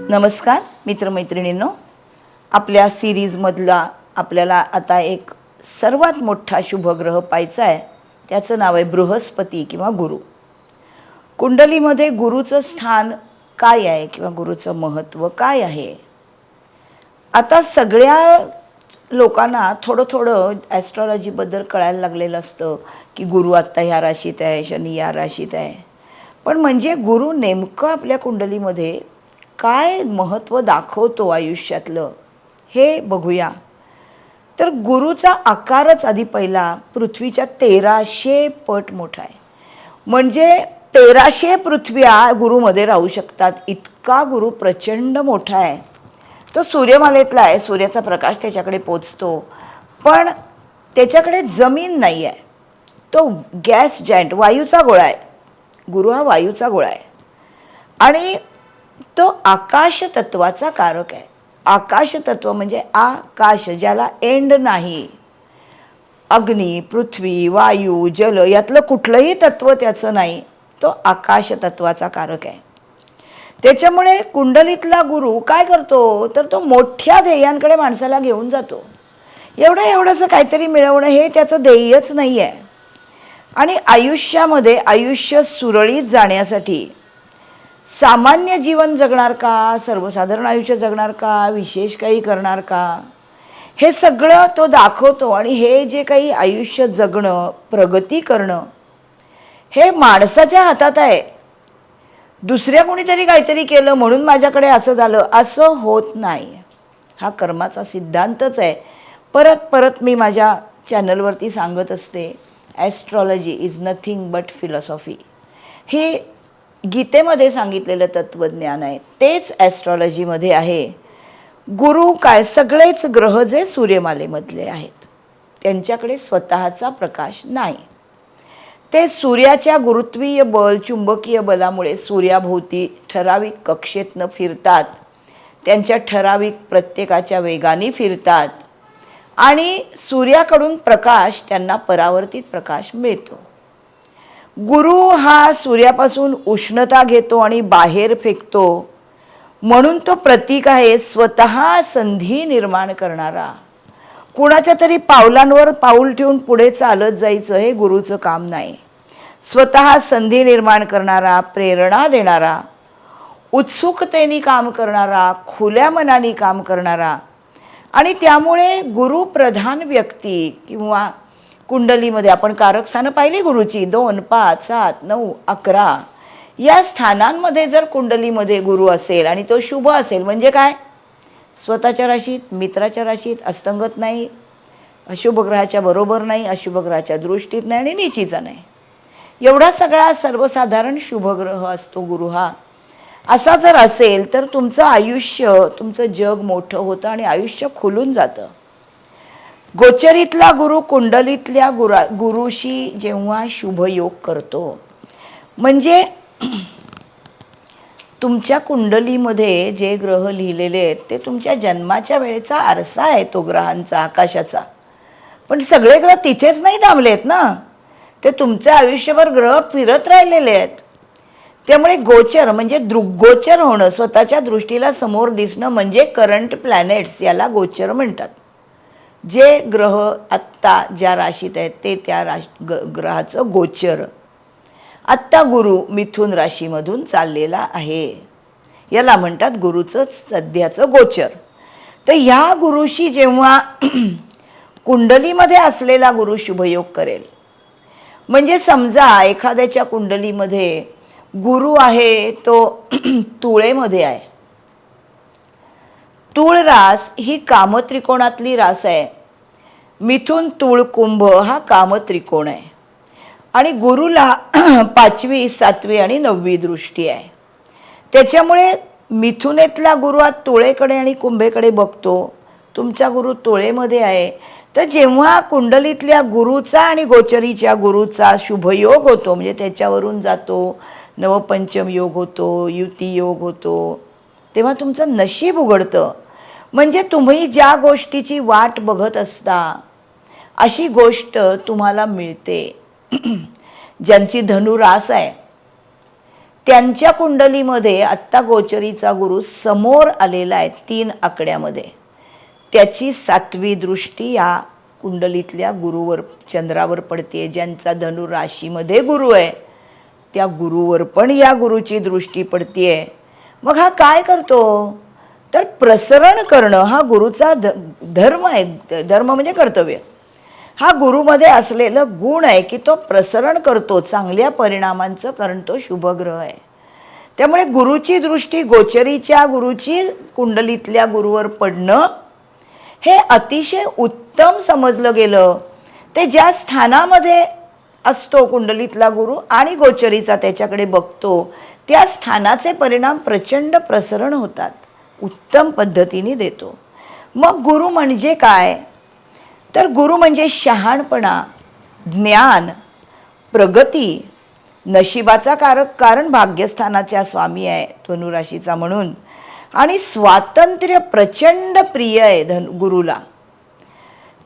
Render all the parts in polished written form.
नमस्कार मित्रमैत्रिणींनो, आपल्या सिरीजमधला आपल्याला आता एक सर्वात मोठा शुभग्रह पाहायचा आहे. त्याचं नाव आहे बृहस्पती किंवा गुरु. कुंडलीमध्ये गुरुचं स्थान काय आहे किंवा गुरुचं महत्त्व काय आहे? आता सगळ्या लोकांना थोडं थोडं ॲस्ट्रॉलॉजीबद्दल कळायला लागलेलं असतं की गुरु आत्ता ह्या राशीत आहे, शनी या राशीत आहे. पण म्हणजे गुरु नेमकं आपल्या कुंडलीमध्ये काय महत्त्व दाखवतो आयुष्यातलं हे बघूया. तर गुरुचा आकारच आधी पहिला पृथ्वीच्या 1300 पट मोठा आहे. म्हणजे 1300 पृथ्व्या गुरुमध्ये राहू शकतात, इतका गुरु प्रचंड मोठा आहे. तो सूर्यमालेतला आहे, सूर्याचा प्रकाश त्याच्याकडे पोचतो, पण त्याच्याकडे जमीन नाही आहे. तो गॅस जायंट, वायूचा गोळा आहे. गुरु हा वायूचा गोळा आहे आणि तो आकाश तत्वाचा कारक आहे. आकाश तत्व म्हणजे आकाश, ज्याला एंड नाही. अग्नी, पृथ्वी, वायू, जल यातलं कुठलंही तत्व त्याचं नाही. तो आकाश तत्वाचा कारक आहे. त्याच्यामुळे कुंडलीतला गुरु काय करतो, तर तो मोठ्या ध्येयांकडे माणसाला घेऊन जातो. एवढंसं काहीतरी मिळवणं हे त्याचं ध्येयच नाही आहे. आणि आयुष्यामध्ये आयुष्य सुरळीत जाण्यासाठी सामान्य जीवन जगणार का, सर्वसाधारण आयुष्य जगणार का, विशेष काही करणार का, हे सगळं तो दाखवतो. आणि हे जे काही आयुष्य जगणं, प्रगती करणं, हे माणसाच्या हातात आहे. दुसऱ्या कोणीतरी काहीतरी केलं म्हणून माझ्याकडे असं झालं असं होत नाही. हा कर्माचा सिद्धांतच आहे. परत परत मी माझ्या चॅनलवरती सांगत असते, astrology is nothing but philosophy. हे गीतेमध्ये सांगितलेलं तत्त्वज्ञान आहे, तेच ॲस्ट्रॉलॉजीमध्ये आहे. गुरु काय, सगळेच ग्रह जे सूर्यमालेमधले आहेत त्यांच्याकडे स्वतःचा प्रकाश नाही. ते सूर्याच्या गुरुत्वीय बल, चुंबकीय बलामुळे सूर्याभोवती ठराविक कक्षेतनं फिरतात. त्यांच्या ठराविक प्रत्येकाच्या वेगाने फिरतात आणि सूर्याकडून प्रकाश त्यांना परावर्तित प्रकाश मिळतो. गुरु हा सूर्यापासून उष्णता घेतो आणि बाहेर फेकतो, म्हणून तो प्रतीक आहे स्वतः संधी निर्माण करणारा. कुणाच्या तरी पावलांवर पाऊल ठेवून पुढे चालत जायचं हे गुरुचं काम नाही. स्वतः संधी निर्माण करणारा, प्रेरणा देणारा, उत्सुकतेने काम करणारा, खुल्या मनाने काम करणारा. आणि त्यामुळे गुरुप्रधान व्यक्ती किंवा कुंडलीमध्ये आपण कारकस्थानं पाहिली गुरुची 2, 5, 7, 9, 11 या स्थानांमध्ये जर कुंडलीमध्ये गुरु असेल आणि तो शुभ असेल म्हणजे काय, स्वतःच्या राशीत, मित्राच्या राशीत, अस्तंगत नाही, अशुभ ग्रहाच्या बरोबर नाही, अशुभ ग्रहाच्या दृष्टीत नाही आणि नीचीचा नाही. एवढा सगळा सर्वसाधारण शुभग्रह असतो गुरु हा. असा जर असेल तर तुमचं आयुष्य, तुमचं जग मोठं होतं आणि आयुष्य खुलून जातं. गोचरीतला गुरु कुंडलीतल्या गुरुशी जेव्हा शुभयोग करतो, म्हणजे तुमच्या कुंडलीमध्ये जे ग्रह लिहिलेले आहेत ते तुमच्या जन्माच्या वेळेचा आरसा आहे तो ग्रहांचा, आकाशाचा. पण सगळे ग्रह तिथेच नाही थांबलेत ना, ते तुमच्या आयुष्यभर ग्रह फिरत राहिलेले आहेत. त्यामुळे गोचर म्हणजे दृग्गोचर होणं, स्वतःच्या दृष्टीला समोर दिसणं म्हणजे करंट प्लॅनेट्स, याला गोचर म्हणतात. जे ग्रह आत्ता ज्या राशीत आहेत ते त्या ग्रहाचं गोचर. आत्ता गुरु मिथुन राशीमधून चाललेला आहे, याला म्हणतात गुरुचं सध्याचं गोचर. तर ह्या गुरुशी जेव्हा कुंडलीमध्ये असलेला गुरु शुभयोग करेल, म्हणजे समजा एखाद्याच्या कुंडलीमध्ये गुरु आहे तो तुळेमध्ये आहे. तुळ रास ही कामत्रिकोणातली रास आहे. मिथुन, तुळ, कुंभ हा कामत्रिकोण आहे आणि गुरुला 5वी, 7वी आणि 9वी दृष्टी आहे. त्याच्यामुळे मिथुनेतला गुरु हा तुळेकडे आणि कुंभेकडे बघतो. तुमचा गुरु तुळेमध्ये आहे, तर जेव्हा कुंडलीतल्या गुरुचा आणि गोचरीच्या गुरुचा शुभयोग होतो, म्हणजे त्याच्यावरून जातो नवपंचम योग होतो, युती योग होतो, तेव्हा तुमचं नशीब उघडतं. म्हणजे तुम्ही ज्या गोष्टीची वाट बघत असता अशी गोष्ट तुम्हाला मिळते. ज्यांची धनुरास आहे त्यांच्या कुंडलीमध्ये आत्ता गोचरीचा गुरु समोर आलेला आहे 3 आकड्यामध्ये. त्याची 7वी दृष्टी या कुंडलीतल्या गुरुवर चंद्रावर पडते. ज्यांचा धनु राशीमध्ये गुरु आहे त्या गुरुवर पण या गुरुची दृष्टी पडतीये. मग हा काय करतो तर प्रसरण करणं हा गुरुचा धर्म आहे. धर्म म्हणजे कर्तव्य. हा गुरुमध्ये असलेलं गुण आहे की तो प्रसरण करतो, चांगल्या परिणामांचं, कारण तो शुभग्रह आहे. त्यामुळे गुरुची दृष्टी गोचरीच्या गुरुची कुंडलीतल्या गुरुवर पडणं हे अतिशय उत्तम समजलं गेलं. ते ज्या स्थानामध्ये असतो कुंडलीतला गुरु आणि गोचरीचा त्याच्याकडे बघतो त्या स्थानाचे परिणाम प्रचंड प्रसरण होतात, उत्तम पद्धतीने देतो. मग गुरु म्हणजे काय तर गुरु म्हणजे शहाणपणा, ज्ञान, प्रगती, नशिबाचा कारक, कारण भाग्यस्थानाच्या स्वामी आहे धनुराशीचा म्हणून, आणि स्वातंत्र्य प्रचंड प्रिय आहे गुरुला.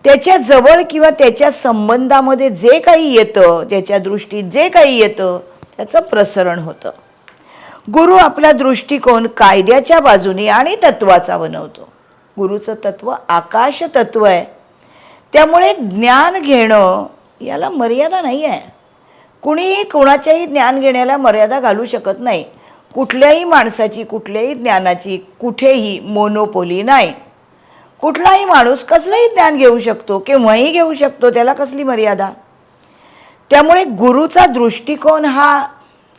त्याच्या जवळ किंवा त्याच्या संबंधामध्ये जे काही येतं, त्याच्या दृष्टीत जे काही येतं त्याचं प्रसरण होतं. गुरु आपला दृष्टिकोन कायद्याच्या बाजूने आणि तत्वाचा बनवतो. गुरुचं तत्व आकाश तत्व आहे. त्यामुळे ज्ञान घेणं याला मर्यादा नाही आहे. कुणीही कोणाच्याही ज्ञान घेण्याला मर्यादा घालू शकत नाही. कुठल्याही माणसाची, कुठल्याही ज्ञानाची कुठेही मोनोपोली नाही. कुठलाही माणूस कसलंही ज्ञान घेऊ शकतो, केव्हाही घेऊ शकतो, त्याला कसली मर्यादा. त्यामुळे गुरुचा दृष्टिकोन हा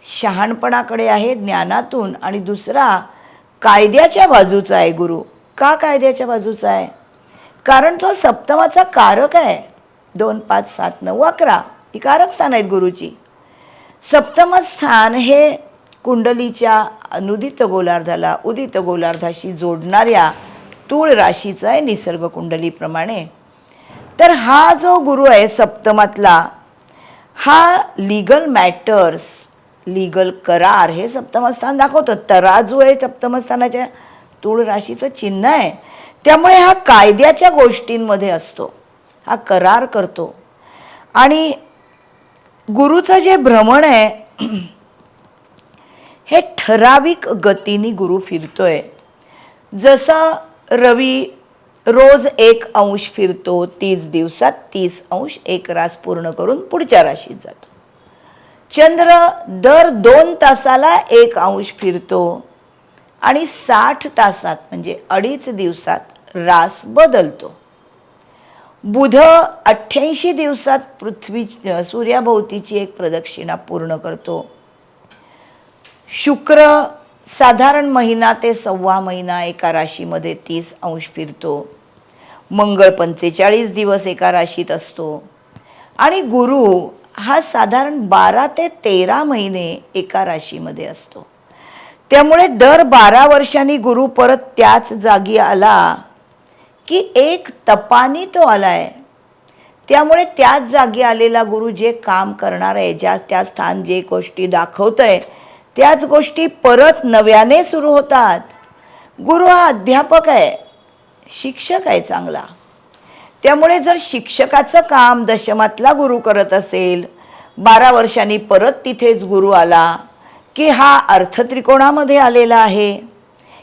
शहाणपणाकडे आहे ज्ञानातून, आणि दुसरा कायद्याच्या बाजूचा आहे. गुरु का कायद्याच्या बाजूचा आहे कारण तो सप्तमाचा कारक आहे. 2, 5, 7, 9, 11 ही कारक स्थान आहेत गुरुची. सप्तम स्थान हे कुंडलीच्या अनुदित गोलार्धाला उदित गोलार्धाशी जोडणाऱ्या तूळ राशीचं आहे निसर्ग कुंडलीप्रमाणे. तर हा जो गुरु आहे सप्तमातला, हा लीगल मॅटर्स, लीगल करार हे सप्तमस्थान दाखवतं. तराजू आहे सप्तमस्थानाच्या तूळ राशीचं चिन्ह आहे. त्यामुळे हा कायद्याच्या गोष्टींमध्ये असतो, हा करार करतो. आणि गुरुचं जे भ्रमण आहे हे ठराविक गतीने गुरु फिरतोय. जसं रवी रोज 1 अंश फिरतो, 30 दिवसात 30 अंश, 1 रास पूर्ण करून पुढच्या राशीत जातो. चंद्र दर 2 तासाला 1 अंश फिरतो आणि 60 तासात म्हणजे 2.5 दिवसात रास बदलतो. बुध 88 दिवसात पृथ्वी सूर्याभोवतीची एक प्रदक्षिणा पूर्ण करतो. शुक्र साधारण महिना ते 1.25 महिना एका राशीमध्ये 30 अंश फिरतो. मंगळ 45 दिवस एका राशीत असतो. आणि गुरु हा साधारण 12 ते 13 महिने एका राशीमध्ये असतो. त्यामुळे दर 12 वर्षांनी गुरु परत त्याच जागी आला की एक तपानी तो आलाय. त्यामुळे त्याच जागी आलेला गुरु जे काम करणार आहे, त्या स्थान जे गोष्टी दाखवतंय त्याच गोष्टी परत नव्याने सुरू होतात. गुरु हा अध्यापक आहे, शिक्षक आहे चांगला. त्यामुळे जर शिक्षकाचं काम दशमातला गुरु करत असेल, 12 वर्षांनी परत तिथेच गुरु आला की हा अर्थत्रिकोणामध्ये आलेला आहे.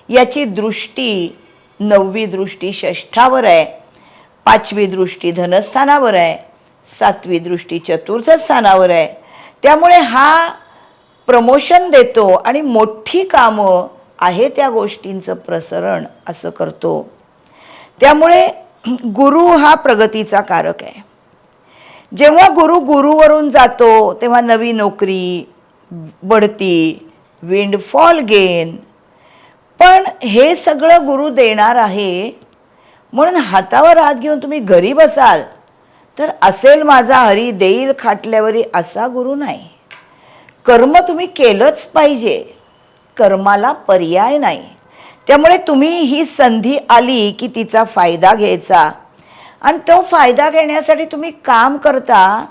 याची दृष्टी 9वी दृष्टी षष्ठावर आहे, 5वी दृष्टी धनस्थानावर आहे, 7वी दृष्टी चतुर्थ स्थानावर आहे. त्यामुळे हा प्रमोशन देतो आणि मोठी कामं आहे त्या गोष्टींचं प्रसरण असं करतो. त्यामुळे गुरु हा प्रगतीचा कारक आहे. जेव्हा गुरु गुरुवरून जातो तेव्हा नवी नोकरी, बढती, विंडफॉल गेन, पण हे सगळं गुरु देणार आहे म्हणून हातावर हात घेऊन तुम्ही घरी बसाल तर असेल माझा हरी देईल खाटल्यावरी असा गुरु नाही. कर्म तुम्ही केलंच पाहिजे, कर्माला पर्याय नाही. त्यामुळे तुम्ही ही संधी आली की तिचा फायदा घ्यायचा, आणि तो फायदा घेण्यासाठी तुम्ही काम करता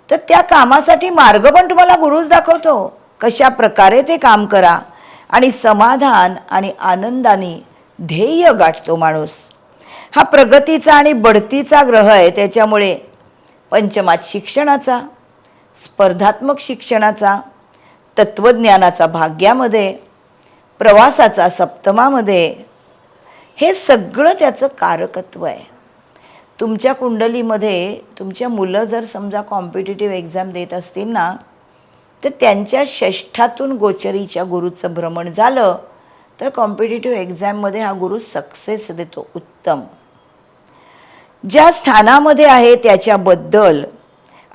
तर त्या कामासाठी मार्ग पण तुम्हाला गुरुच दाखवतो. कशा प्रकारे ते काम करा आणि समाधान आणि आनंदाने ध्येय गाठतो माणूस. हा प्रगतीचा आणि बढतीचा ग्रह आहे. त्याच्यामुळे पंचमात शिक्षणाचा, स्पर्धात्मक शिक्षणाचा, तत्वज्ञानाचा भाग्यामध्ये, प्रवासाचा सप्तमामध्ये, हे सगळं त्याचं कारकत्व आहे. तुमच्या कुंडलीमध्ये तुमच्या मुलं जर समजा कॉम्पिटिटिव्ह एक्झाम देत असतील ना, तर त्यांच्या षष्ठातून गोचरीच्या गुरुचं भ्रमण झालं तर कॉम्पिटिटिव्ह एक्झाममध्ये हा गुरु सक्सेस देतो, उत्तम. ज्या स्थानामध्ये आहे त्याच्याबद्दल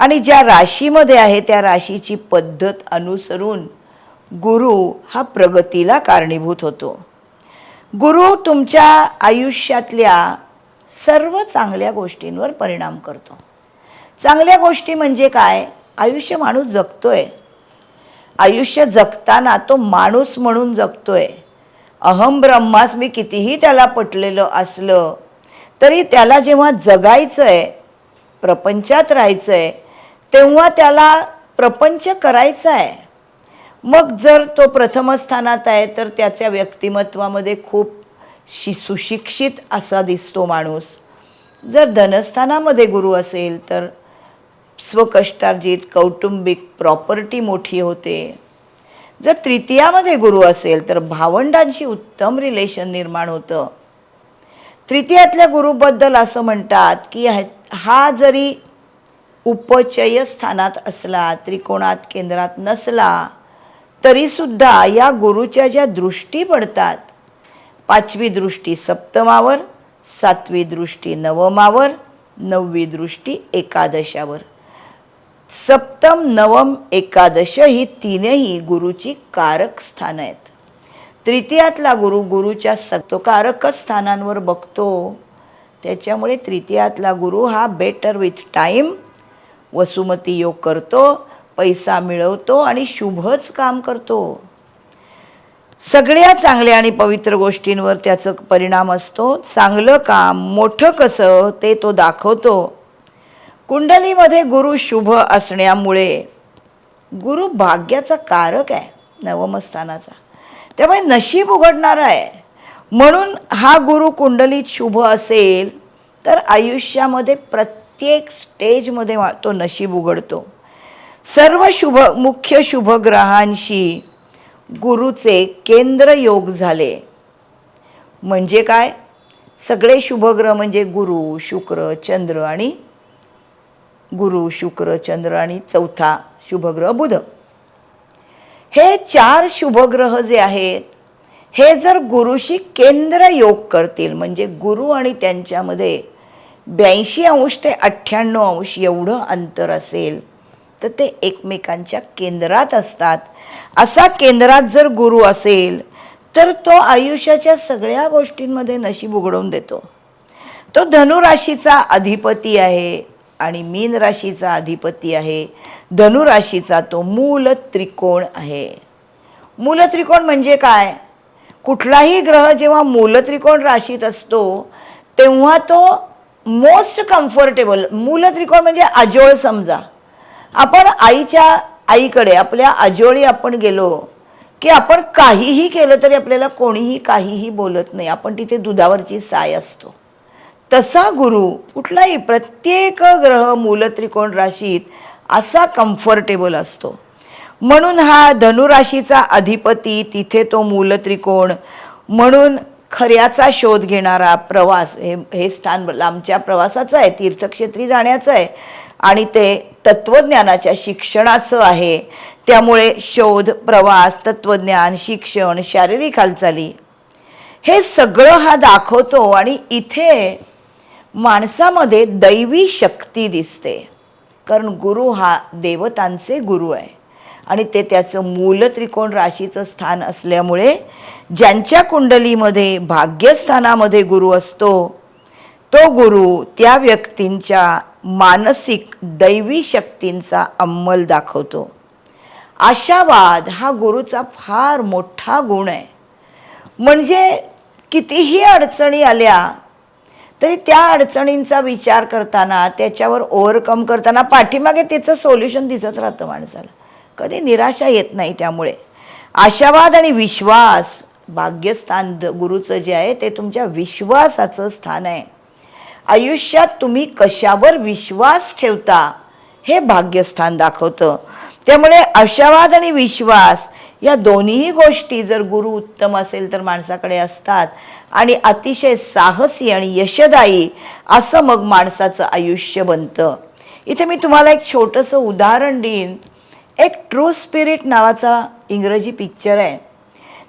आणि ज्या राशीमध्ये आहे त्या राशीची पद्धत अनुसरून गुरु हा प्रगतीला कारणीभूत होतो. गुरु तुमच्या आयुष्यातल्या सर्व चांगल्या गोष्टींवर परिणाम करतो. चांगल्या गोष्टी म्हणजे काय? आयुष्य माणूस जगतोय, आयुष्य जगताना तो माणूस म्हणून जगतोय. अहम ब्रह्मास्मी कितीही त्याला पटलेलं असलं तरी त्याला जेव्हा जगायचंय, प्रपंचात राहायचंय, तेव्हा त्याला प्रपंच करायचा आहे. मग जर तो प्रथम स्थानात आहे तर त्याच्या व्यक्तिमत्वामध्ये खूप सुशिक्षित असा दिसतो माणूस. जर धनस्थानामध्ये गुरु असेल तर स्वकष्टार्जित कौटुंबिक प्रॉपर्टी मोठी होते. जर तृतीयामध्ये गुरु असेल तर भावंडांशी उत्तम रिलेशन निर्माण होतं. तृतीयातल्या गुरुबद्दल असं म्हणतात की हा जरी उपचय स्थानात असला, त्रिकोणात केंद्रात नसला, तरीसुद्धा या गुरुच्या ज्या दृष्टी पडतात, 5वी दृष्टी सप्तमावर, 7वी दृष्टी नवमावर, 9वी दृष्टी एकादशावर. सप्तम, नवम, एकादश ही तीनही गुरुची कारक स्थानं आहेत. तृतीयातला गुरु गुरुच्या सत्वकारक स्थानांवर बघतो. त्याच्यामुळे तृतीयातला गुरु हा बेटर विथ टाईम वसुमती योग करतो, पैसा मिळवतो आणि शुभच काम करतो. सगळ्या चांगल्या आणि पवित्र गोष्टींवर त्याचा परिणाम असतो. चांगलं काम मोठं कसं ते तो दाखवतो. कुंडलीमध्ये गुरु शुभ असण्यामुळे गुरु भाग्याचा कारक आहे, नवमस्थानाचा, त्यामुळे नशीब उघडणारा आहे. म्हणून हा गुरु कुंडलीत शुभ असेल तर आयुष्यामध्ये प्रत्येक स्टेजमध्ये तो नशीब उघडतो. सर्व मुख्य शुभग्रहांशी गुरुचे केंद्र योग झाले म्हणजे काय? सगळे शुभग्रह म्हणजे गुरु, शुक्र, चंद्र आणि गुरु, शुक्र, चंद्र आणि चौथा शुभग्रह बुध. हे 4 शुभग्रह जे आहेत हे जर गुरुशी केंद्र योग करतील म्हणजे गुरु आणि त्यांच्यामध्ये 82° ते 98° एवढं अंतर असेल तर ते एकमेकांच्या केंद्रात असतात. असा केंद्रात जर गुरु असेल तर तो आयुष्याच्या सगळ्या गोष्टींमध्ये नशीब उघडवून देतो. तो धनुराशीचा अधिपती आहे आणि मीन राशीचा अधिपती आहे. धनुराशीचा तो मूल त्रिकोण आहे. मूल त्रिकोण म्हणजे काय? कुठलाही ग्रह जेव्हा मूल त्रिकोण राशीत असतो तेव्हा तो मोस्ट कम्फर्टेबल, मूल त्रिकोण म्हणजे अजोळ. समजा आपण आईकडे आपल्या आजोळी आपण गेलो की आपण काहीही केलं तरी आपल्याला कोणीही काहीही बोलत नाही, आपण तिथे दुधावरची साय असतो. तसा गुरु कुठलाही प्रत्येक ग्रह मूल त्रिकोण राशीत असा कम्फर्टेबल असतो. म्हणून हा धनुराशीचा अधिपती, तिथे तो मूल त्रिकोण, म्हणून खऱ्याचा शोध घेणारा प्रवास, हे स्थान लांबच्या प्रवासाचं आहे, तीर्थक्षेत्री जाण्याचं आहे आणि ते तत्वज्ञानाच्या शिक्षणाचं आहे. त्यामुळे शोध, प्रवास, तत्वज्ञान, शिक्षण, शारीरिक हालचाली हे सगळं हा दाखवतो. आणि इथे माणसामध्ये दैवी शक्ती दिसते कारण गुरु हा देवतांचे गुरु आहे आणि ते त्याचं मूल त्रिकोण राशीचं स्थान असल्यामुळे ज्यांच्या कुंडलीमध्ये भाग्यस्थानामध्ये गुरु असतो तो गुरु त्या व्यक्तींच्या मानसिक दैवी शक्तींचा अंमल दाखवतो. आशावाद हा गुरुचा फार मोठा गुण आहे. म्हणजे कितीही अडचणी आल्या तरी त्या अडचणींचा विचार करताना, त्याच्यावर ओव्हरकम करताना पाठीमागे त्याचं सोल्युशन दिसत राहतं माणसाला. कधी निराशा येत नाही. त्यामुळे आशावाद आणि विश्वास, भाग्यस्थान गुरुचं जे आहे ते तुमच्या विश्वासाचं स्थान आहे. आयुष्यात तुम्ही कशावर विश्वास ठेवता हे भाग्यस्थान दाखवतं. त्यामुळे आशावाद आणि विश्वास या दोन्ही गोष्टी जर गुरु उत्तम असेल तर माणसाकडे असतात आणि अतिशय साहसी आणि यशदायी असं मग माणसाचं आयुष्य बनतं. इथे मी तुम्हाला एक छोटंसं उदाहरण देईन. एक ट्रू स्पिरिट नावाचा इंग्रजी पिक्चर आहे.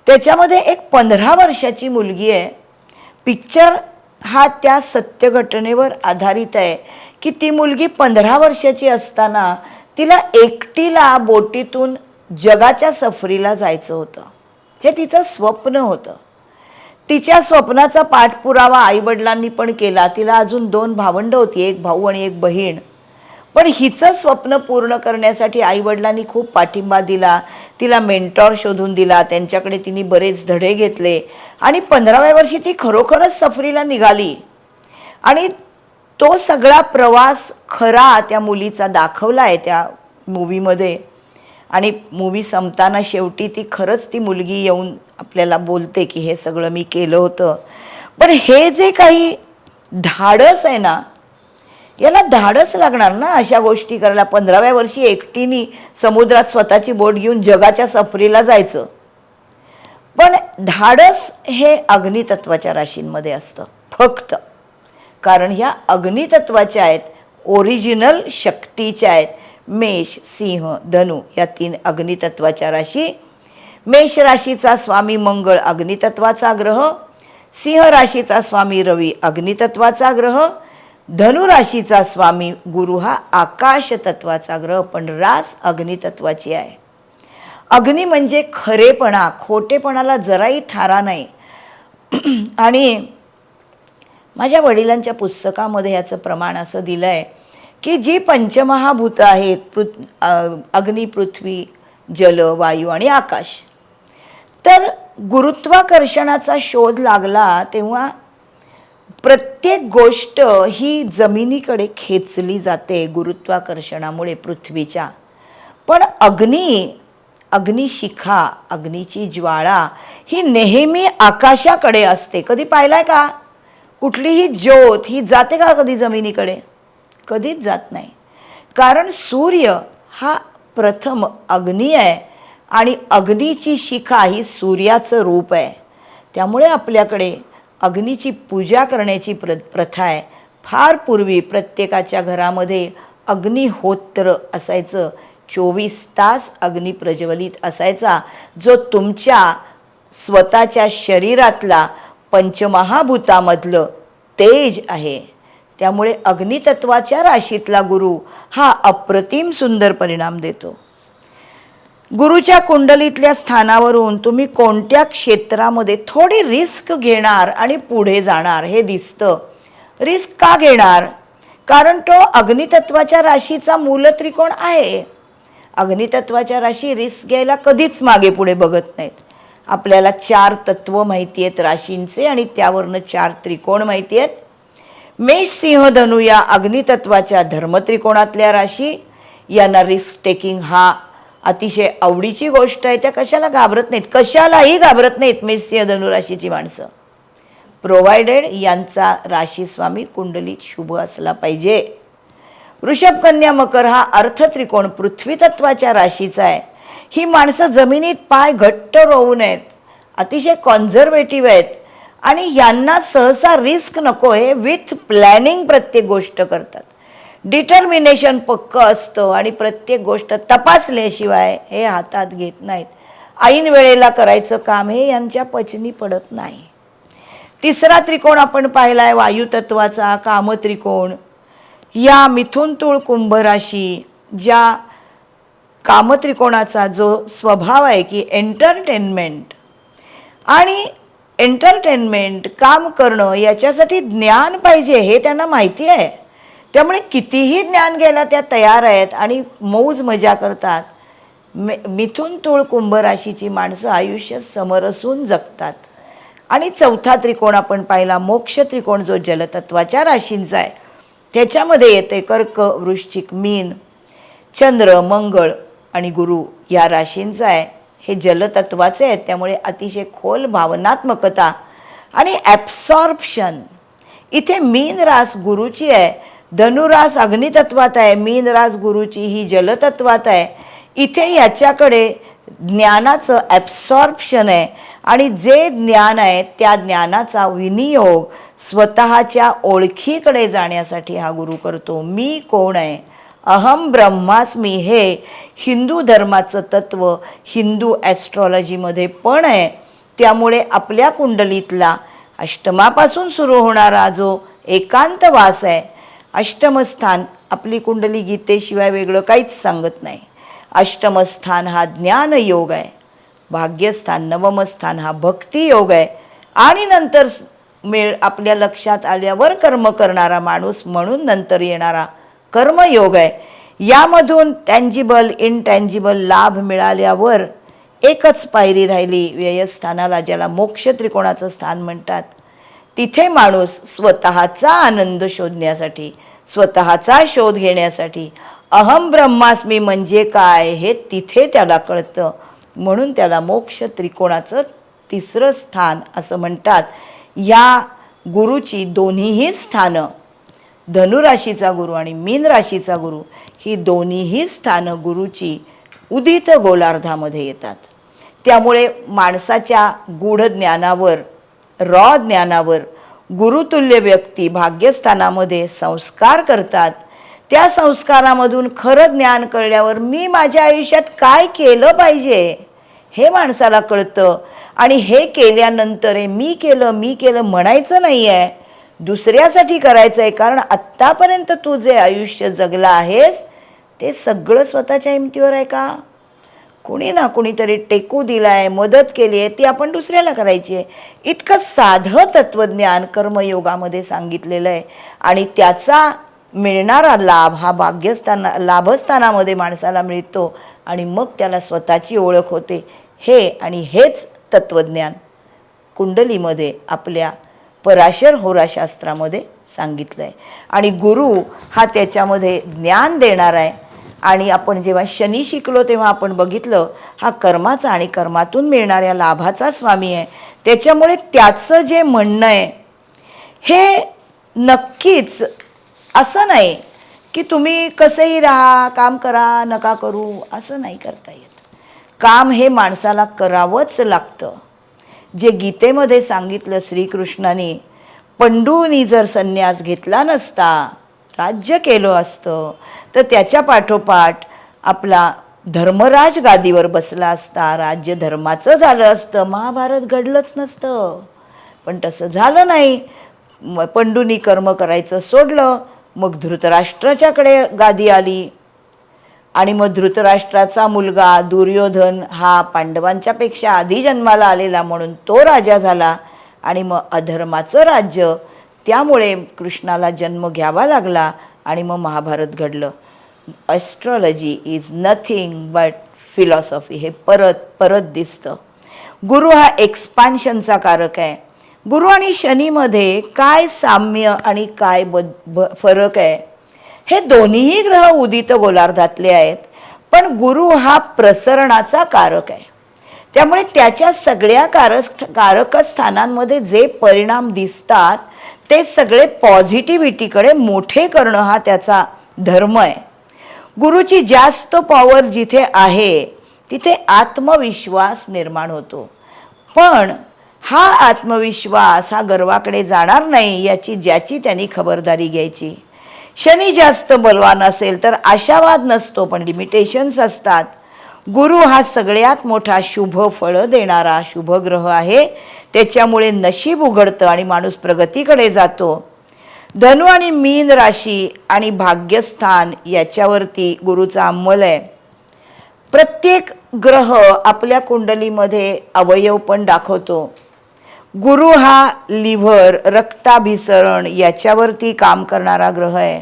त्याच्यामध्ये एक 15 वर्षाची मुलगी आहे. पिक्चर हा त्या सत्य घटनेवर आधारित आहे की ती मुलगी 15 वर्षाची असताना तिला एकटीला बोटीतून जगाच्या सफरीला जायचं होतं. हे तिचं स्वप्न होतं. तिच्या स्वप्नाचा पाठपुरावा आईवडिलांनी पण केला. तिला अजून 2 भावंडं होती, एक भाऊ आणि एक बहीण. पण हिचं स्वप्न पूर्ण करण्यासाठी आईवडिलांनी खूप पाठिंबा दिला. तिला मेंटॉर शोधून दिला. त्यांच्याकडे तिने बरेच धडे घेतले आणि 15व्या वर्षी ती खरोखरच सफरीला निघाली. आणि तो सगळा प्रवास खरा त्या मुलीचा दाखवला आहे त्या मूवीमध्ये. आणि मूवी संपताना शेवटी ती खरंच ती मुलगी येऊन आपल्याला बोलते की हे सगळं मी केलं होतं. पण हे जे काही धाडस आहे ना, याला धाडस लागणार ना अशा गोष्टी करायला. 15व्या वर्षी एकटीने समुद्रात स्वतःची बोट घेऊन जगाच्या सफरीला जायचं. पण धाडस हे अग्नितत्वाच्या राशींमध्ये असतं फक्त. कारण ह्या अग्नितत्वाच्या आहेत, ओरिजिनल शक्तीच्या आहेत. मेष, सिंह, धनु या 3 अग्नितत्वाच्या राशी. मेष राशीचा स्वामी मंगळ अग्नितत्वाचा ग्रह, सिंह राशीचा स्वामी रवी अग्नितत्वाचा ग्रह, धनु राशीचा स्वामी गुरु हा आकाश तत्वाचा ग्रह, पण रास अग्नितत्वाची आहे. अग्नी म्हणजे खरेपणा, खोटेपणाला जराही थारा नाही. आणि माझ्या वडिलांच्या पुस्तकामध्ये याचं प्रमाण असं दिलं आहे की जी पंचमहाभूत आहेत, अग्नी, पृथ्वी, जल, वायू आणि आकाश, तर गुरुत्वाकर्षणाचा शोध लागला तेव्हा प्रत्येक गोष्ट ही जमिनीकडे खेचली जाते गुरुत्वाकर्षणामुळे पृथ्वीच्या. पण अग्निशिखा, अग्नीची ज्वाळा ही नेहमी आकाशाकडे असते. कधी पाहिलाय का? कुठलीही ज्योत ही जाते का कधी जमिनीकडे? कधीच जात नाही. कारण सूर्य हा प्रथम अग्नी आहे आणि अग्नीची शिखा ही सूर्याचं रूप आहे. त्यामुळे आपल्याकडे अग्नीची पूजा करण्याची प्रथा आहे. फार पूर्वी प्रत्येकाच्या घरामध्ये अग्निहोत्र असायचं. 24 तास अग्नी प्रज्वलित असायचा, जो तुमच्या स्वतःच्या शरीरातला पंचमहाभूतामधलं तेज आहे. त्यामुळे अग्नितत्वाच्या राशीतला गुरु हा अप्रतिम सुंदर परिणाम देतो. गुरुच्या कुंडलीतल्या स्थानावरून तुम्ही कोणत्या क्षेत्रामध्ये थोडी रिस्क घेणार आणि पुढे जाणार हे दिसतं. रिस्क का घेणार? कारण तो अग्नितत्वाच्या राशीचा मूलत्रिकोण आहे. अग्नितत्वाच्या राशी रिस्क घ्यायला कधीच मागे पुढे बघत नाहीत. आपल्याला 4 तत्व माहिती आहेत राशींचे आणि त्यावरनं 4 त्रिकोण माहिती आहेत. मेष, सिंह, धनु या अग्नितत्वाच्या धर्मत्रिकोणातल्या राशी यांना रिस्क टेकिंग हा अतिशय आवडीची गोष्ट आहे. त्या कशाला घाबरत नाहीत, कशालाही घाबरत नाहीत मेष, सिंह, धनु राशीची माणसं. प्रोव्हायडेड यांचा राशीस्वामी कुंडलीत शुभ असला पाहिजे. वृषभ, कन्या, मकर हा अर्थत्रिकोण पृथ्वी तत्वाच्या राशीचा आहे. ही माणसं जमिनीत पाय घट्ट रोवून आहेत, अतिशय कॉन्झर्वेटिव्ह आहेत आणि यांना सहसा रिस्क नको आहे. विथ प्लॅनिंग प्रत्येक गोष्ट करतात. डिटर्मिनेशन पक्क असतं आणि प्रत्येक गोष्ट तपासल्याशिवाय हे हातात घेत नाहीत. ऐन वेळेला करायचं काम हे यांच्या पचनी पडत नाही. तिसरा त्रिकोण आपण पाहिलाय वायुतत्वाचा कामत्रिकोण. या मिथुन, तुळ, कुंभ राशी ज्या कामत्रिकोणाचा जो स्वभाव आहे की एंटरटेनमेंट आणि एंटरटेनमेंट, काम करणं, याच्यासाठी ज्ञान पाहिजे हे त्यांना माहिती आहे. त्यामुळे कितीही ज्ञान घ्यायला त्या तयार आहेत आणि मौज मजा करतात. मिथुन, तुळ, कुंभ राशीची माणसं आयुष्य समरसून जगतात. आणि चौथा त्रिकोण आपण पाहिला मोक्ष त्रिकोण, जो जलतत्वाच्या राशींचा आहे. त्याच्यामध्ये येते कर्क, वृश्चिक, मीन. चंद्र, मंगळ आणि गुरु या राशींचा आहे. हे जलतत्वाचे आहेत. त्यामुळे अतिशय खोल भावनात्मकता आणि ॲब्सॉर्प्शन. इथे मीन रास गुरुची आहे, धनुरास अग्नितत्वात आहे, मीन रास गुरुची ही जलतत्वात आहे. इथे याच्याकडे ज्ञानाचं ॲब्सॉर्प्शन आहे आणि जे ज्ञान आहे त्या ज्ञानाचा विनियोग स्वतःच्या ओळखीकडे जाण्यासाठी हा गुरु करतो. मी कोण आहे, अहम ब्रह्मास्मी, हे हिंदू धर्माचं तत्व हिंदू ॲस्ट्रॉलॉजीमध्ये पण आहे. त्यामुळे आपल्या कुंडलीतला अष्टमापासून सुरू होणारा जो एकांत वास आहे, अष्टमस्थान, आपली कुंडली गीतेशिवाय वेगळं काहीच सांगत नाही. अष्टमस्थान हा ज्ञानयोग आहे, भाग्यस्थान नवमस्थान हा भक्तियोग आहे आणि नंतर आपल्या लक्षात आल्यावर कर्म करणारा माणूस म्हणून नंतर येणारा कर्मयोग आहे. यामधून टँजिबल इनटँजिबल लाभ मिळाल्यावर एकच पायरी राहिली व्ययस्थानाला, ज्याला मोक्ष त्रिकोणाचं स्थान म्हणतात. तिथे माणूस स्वतःचा आनंद शोधण्यासाठी, स्वतःचा शोध घेण्यासाठी अहम ब्रह्मास्मी म्हणजे काय हे तिथे त्याला कळतं. म्हणून त्याला मोक्ष त्रिकोणाचं तिसरं स्थान असं म्हणतात. या गुरुची दोन्हीही स्थानं, धनुराशीचा गुरु आणि मीन राशीचा गुरु, ही दोन्हीही स्थानं गुरुची उदित गोलार्धामध्ये येतात. त्यामुळे माणसाच्या गूढ ज्ञानावर, रॉ ज्ञानावर गुरुतुल्य व्यक्ती भाग्यस्थानामध्ये संस्कार करतात. त्या संस्कारामधून खरं ज्ञान कळल्यावर मी माझ्या आयुष्यात काय केलं पाहिजे हे माणसाला कळतं. आणि हे केल्यानंतर मी केलं म्हणायचं नाही आहे, दुसऱ्यासाठी करायचं आहे. कारण आत्तापर्यंत तू जे आयुष्य जगला आहेस ते सगळं स्वतःच्या हिमतीवर आहे का? कुणी ना कुणीतरी टेकू दिला आहे, मदत केली आहे, ती आपण दुसऱ्याला करायची आहे. इतकं साधं तत्त्वज्ञान कर्मयोगामध्ये सांगितलेलं आहे आणि त्याचा मिळणारा लाभ हा लाभस्थानामध्ये माणसाला मिळतो आणि मग त्याला स्वतःची ओळख होते. हे आणि हेच तत्त्वज्ञान कुंडलीमध्ये आपल्या पराशर होराशास्त्रामध्ये सांगितलं आहे. आणि गुरु हा त्याच्यामध्ये ज्ञान देणार आहे. आणि आपण जेव्हा शनी शिकलो तेव्हा आपण बघितलं हा कर्माचा आणि कर्मातून मिळणाऱ्या लाभाचा स्वामी आहे. त्याच्यामुळे त्याचं जे म्हणणं आहे हे नक्कीच असं नाही की तुम्ही कसंही राहा, काम करा, नका करू, असं नाही करता येत. काम हे माणसाला करावंच लागतं. जे गीतेमध्ये सांगितलं श्रीकृष्णाने, पंडूनी जर संन्यास घेतला नसता, राज्य केलं असतं, तर त्याच्या पाठोपाठ आपला धर्मराज गादीवर बसला असता, राज्य धर्माचं झालं असतं, महाभारत घडलंच नसतं. पण तसं झालं नाही. पंडूनी कर्म करायचं सोडलं. मग धृतराष्ट्राच्याकडे गादी आली आणि मग धृतराष्ट्राचा मुलगा दुर्योधन हा पांडवांच्या पेक्षा आधी जन्माला आलेला म्हणून तो राजा झाला आणि मग अधर्माचं राज्य, त्यामुळे कृष्णाला जन्म घ्यावा लागला आणि मग महाभारत घडलं. Astrology is nothing but philosophy, हे परत दिसतं. गुरु हा एक्सपान्शनचा कारक आहे. गुरु आणि शनीमध्ये काय साम्य आणि काय फरक आहे? हे दोन्हीही ग्रह उदित गोलार्धातले आहेत, पण गुरु हा प्रसरणाचा कारक आहे. त्यामुळे त्याच्या सगळ्या कारक स्थानांमध्ये जे परिणाम दिसतात ते सगळे पॉझिटिव्हिटीकडे मोठे करणं हा त्याचा धर्म आहे. गुरुची जास्त पॉवर जिथे आहे तिथे आत्मविश्वास निर्माण होतो. पण हा आत्मविश्वास हा गर्वाकडे जाणार नाही याची ज्याची त्यांनी खबरदारी घ्यायची. शनी जास्त बलवान असेल तर आशावाद नसतो, पण लिमिटेशन्स असतात. गुरु हा सगळ्यात मोठा शुभ फळं देणारा शुभ ग्रह आहे. त्याच्यामुळे नशीब उघडतं आणि माणूस प्रगतीकडे जातो. धनु आणि मीन राशी आणि भाग्यस्थान याच्यावरती गुरुचा अंमल आहे. प्रत्येक ग्रह आपल्या कुंडलीमध्ये अवयव पण दाखवतो. गुरु हा लिव्हर, रक्ताभिसरण याच्यावरती काम करणारा ग्रह आहे.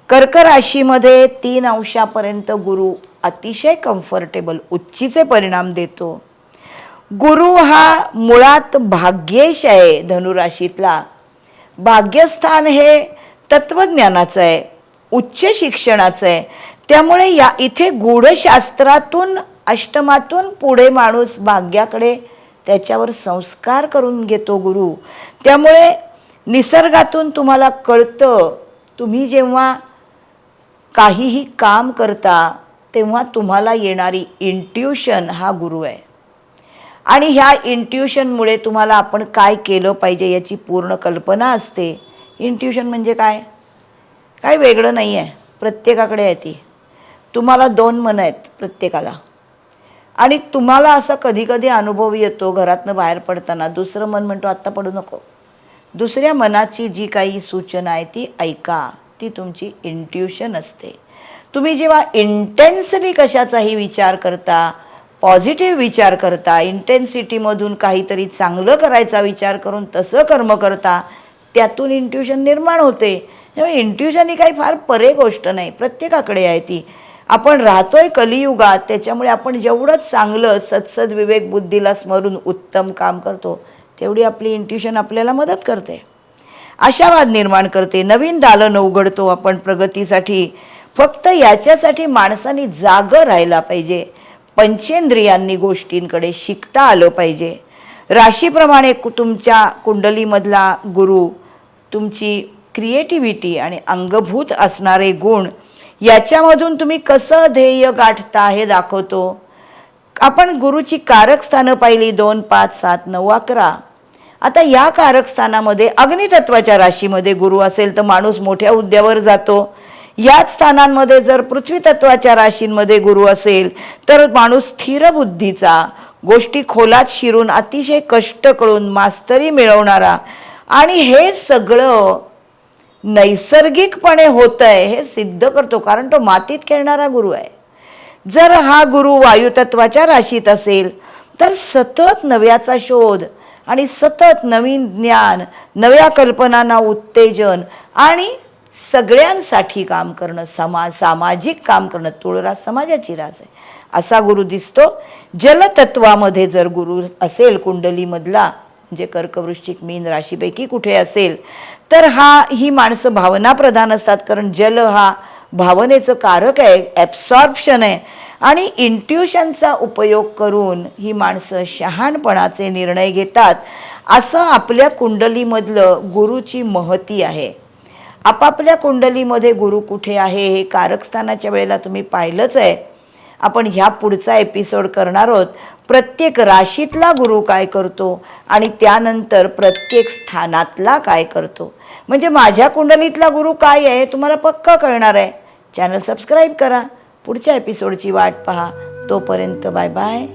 कर्क राशीमध्ये 3 अंशापर्यंत गुरु अतिशय कम्फर्टेबल उच्चीचे परिणाम देतो. गुरु हा मुळात भाग्येश आहे. धनुराशीतला भाग्यस्थान हे तत्वज्ञानाचं आहे, उच्च शिक्षणाचं आहे. त्यामुळे इथे गूढशास्त्रातून अष्टमातून पुढे माणूस भाग्याकडे त्याच्यावर संस्कार करून घेतो गुरु. त्यामुळे निसर्गातून तुम्हाला कळतं, तुम्ही जेव्हा काहीही काम करता तेव्हा तुम्हाला येणारी इंट्युशन हा गुरु आहे. आणि ह्या इंट्युशनमुळे तुम्हाला आपण काय केलं पाहिजे याची पूर्ण कल्पना असते. इंट्युशन म्हणजे काय? काय वेगळं नाही आहे, प्रत्येकाकडे आहे ती. तुम्हाला 2 मनं आहेत प्रत्येकाला. आणि तुम्हाला असा कधी कधी अनुभव येतो घरातनं बाहेर पडताना, दुसरं मन म्हणतो आत्ता पडू नको. दुसऱ्या मनाची जी काही सूचना आहे ती ऐका, ती तुमची इंट्युशन असते. तुम्ही जेव्हा इंटेन्सली कशाचाही विचार करता, पॉझिटिव्ह विचार करता, इंटेन्सिटीमधून काहीतरी चांगलं करायचा विचार करून तसं कर्म करता, त्यातून इंट्युशन निर्माण होते. त्यामुळे इंट्युशन ही काही फार परे गोष्ट नाही, प्रत्येकाकडे आहे ती. आपण राहतोय कलियुगात, त्याच्यामुळे आपण जेवढं चांगलं सत्सद विवेक बुद्धीला स्मरून उत्तम काम करतो, तेवढी आपली इंट्युशन आपल्याला मदत करते, आशावाद निर्माण करते, नवीन दालन उघडतो आपण प्रगतीसाठी. फक्त याच्यासाठी माणसांनी जागं राहायला पाहिजे, पंचेंद्रियांनी गोष्टींकडे शिकता आलं पाहिजे. राशीप्रमाणे तुमच्या कुंडलीमधला गुरु तुमची क्रिएटिव्हिटी आणि अंगभूत असणारे गुण याच्यामधून तुम्ही कसं ध्येय गाठता हे दाखवतो. आपण गुरुची कारक स्थानं पाहिली 2, 5, 7, 9, 11. आता या कारक स्थानामध्ये अग्नितत्वाच्या राशीमध्ये गुरु असेल तर माणूस मोठ्या हुद्द्यावर जातो. याच स्थानांमध्ये जर पृथ्वी तत्वाच्या राशींमध्ये गुरु असेल तर माणूस स्थिर बुद्धीचा, गोष्टी खोलात शिरून अतिशय कष्ट करून मास्तरी मिळवणारा, आणि हे सगळं नैसर्गिकपणे होत आहे हे सिद्ध करतो, कारण तो मातीत खेळणारा गुरु आहे. जर हा गुरु वायुतत्वाच्या राशीत असेल तर सतत नव्याचा शोध आणि सतत नवीन ज्ञान, नव्या कल्पनांना उत्तेजन आणि सगळ्यांसाठी काम करणं, सामाजिक काम करणं, तुळरास समाजाची रास आहे असा गुरु दिसतो. जलतत्वामध्ये जर गुरु असेल कुंडलीमधला, म्हणजे कर्क, वृश्चिक, मीन राशीपैकी कुठे असेल तर ही माणसं भावनाप्रधान असतात, कारण जल हा भावनेचं कारक आहे, ॲब्सॉर्प्शन आहे. आणि इंट्युशनचा उपयोग करून ही माणसं शहाणपणाचे निर्णय घेतात. असं आपल्या कुंडलीमधलं गुरुची महती आहे. आपापल्या कुंडलीमध्ये गुरु कुठे आहे हे कारकस्थानाच्या वेळेला तुम्ही पाहिलंच आहे. आपण ह्या पुढचा एपिसोड करणार आहोत. प्रत्येक राशीतला गुरु काय करतो आणि त्यानंतर प्रत्येक स्थानातला काय करतो, म्हणजे माझ्या कुंडलीतला गुरु काय आहे तुम्हाला पक्का कळणार आहे. चॅनल सबस्क्राईब करा, पुढच्या एपिसोडची वाट पहा. तोपर्यंत बाय बाय.